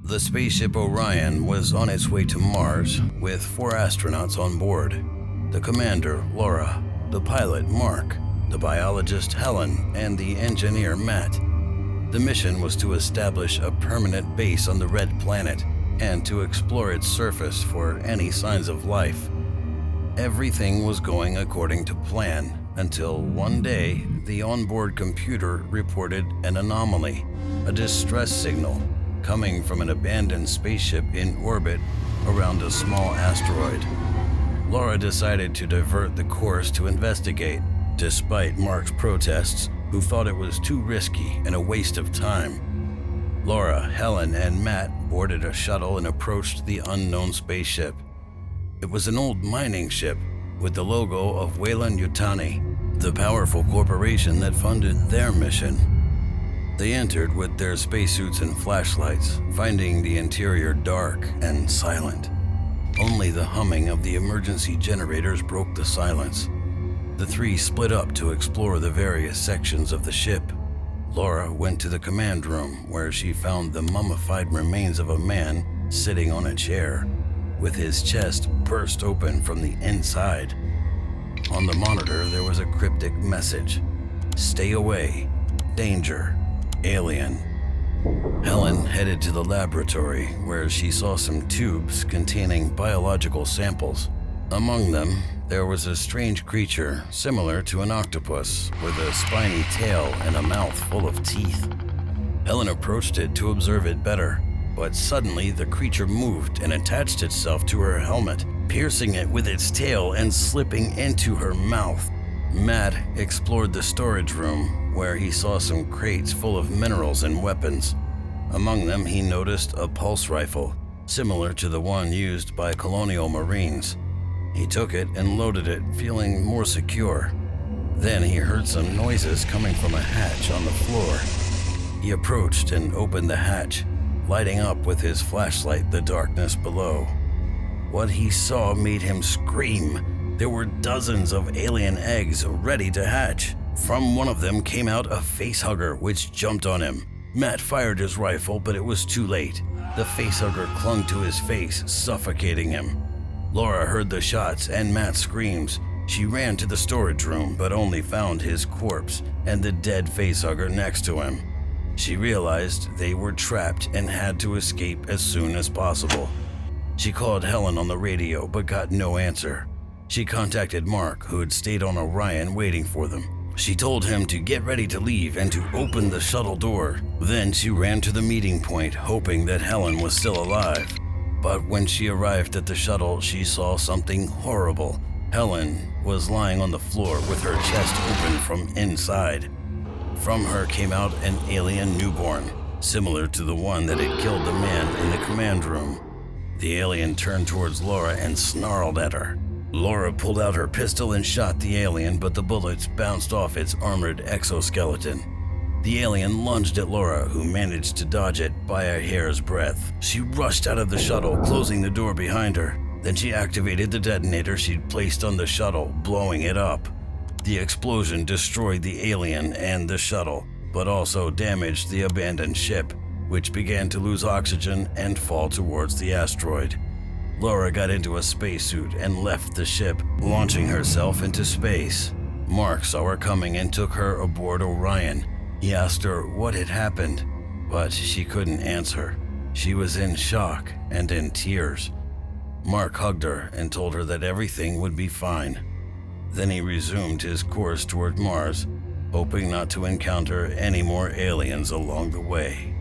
The spaceship Orion was on its way to Mars with 4 astronauts on board. The commander, Laura, the pilot, Mark, the biologist, Helen, and the engineer, Matt. The mission was to establish a permanent base on the Red Planet and to explore its surface for any signs of life. Everything was going according to plan until one day the onboard computer reported an anomaly, a distress signal coming from an abandoned spaceship in orbit around a small asteroid. Laura decided to divert the course to investigate, despite Mark's protests, who thought it was too risky and a waste of time. Laura, Helen, and Matt boarded a shuttle and approached the unknown spaceship. It was an old mining ship with the logo of Weyland-Yutani, the powerful corporation that funded their mission. They entered with their spacesuits and flashlights, finding the interior dark and silent. Only the humming of the emergency generators broke the silence. The 3 split up to explore the various sections of the ship. Laura went to the command room, where she found the mummified remains of a man sitting on a chair, with his chest burst open from the inside. On the monitor, there was a cryptic message: "Stay away. Danger. Alien." Helen headed to the laboratory, where she saw some tubes containing biological samples. Among them, there was a strange creature similar to an octopus, with a spiny tail and a mouth full of teeth. Helen approached it to observe it better, but suddenly the creature moved and attached itself to her helmet, piercing it with its tail and slipping into her mouth. Matt explored the storage room, where he saw some crates full of minerals and weapons. Among them, he noticed a pulse rifle, similar to the one used by colonial Marines. He took it and loaded it, feeling more secure. Then he heard some noises coming from a hatch on the floor. He approached and opened the hatch, lighting up with his flashlight the darkness below. What he saw made him scream. There were dozens of alien eggs ready to hatch. From one of them came out a facehugger which jumped on him. Matt fired his rifle, but it was too late. The facehugger clung to his face, suffocating him. Laura heard the shots and Matt's screams. She ran to the storage room, but only found his corpse and the dead facehugger next to him. She realized they were trapped and had to escape as soon as possible. She called Helen on the radio, but got no answer. She contacted Mark, who had stayed on Orion waiting for them. She told him to get ready to leave and to open the shuttle door. Then she ran to the meeting point, hoping that Helen was still alive. But when she arrived at the shuttle, she saw something horrible. Helen was lying on the floor with her chest open from inside. From her came out an alien newborn, similar to the one that had killed the man in the command room. The alien turned towards Laura and snarled at her. Laura pulled out her pistol and shot the alien, but the bullets bounced off its armored exoskeleton. The alien lunged at Laura, who managed to dodge it by a hair's breadth. She rushed out of the shuttle, closing the door behind her. Then she activated the detonator she'd placed on the shuttle, blowing it up. The explosion destroyed the alien and the shuttle, but also damaged the abandoned ship, which began to lose oxygen and fall towards the asteroid. Laura got into a spacesuit and left the ship, launching herself into space. Mark saw her coming and took her aboard Orion. He asked her what had happened, but she couldn't answer. She was in shock and in tears. Mark hugged her and told her that everything would be fine. Then he resumed his course toward Mars, hoping not to encounter any more aliens along the way.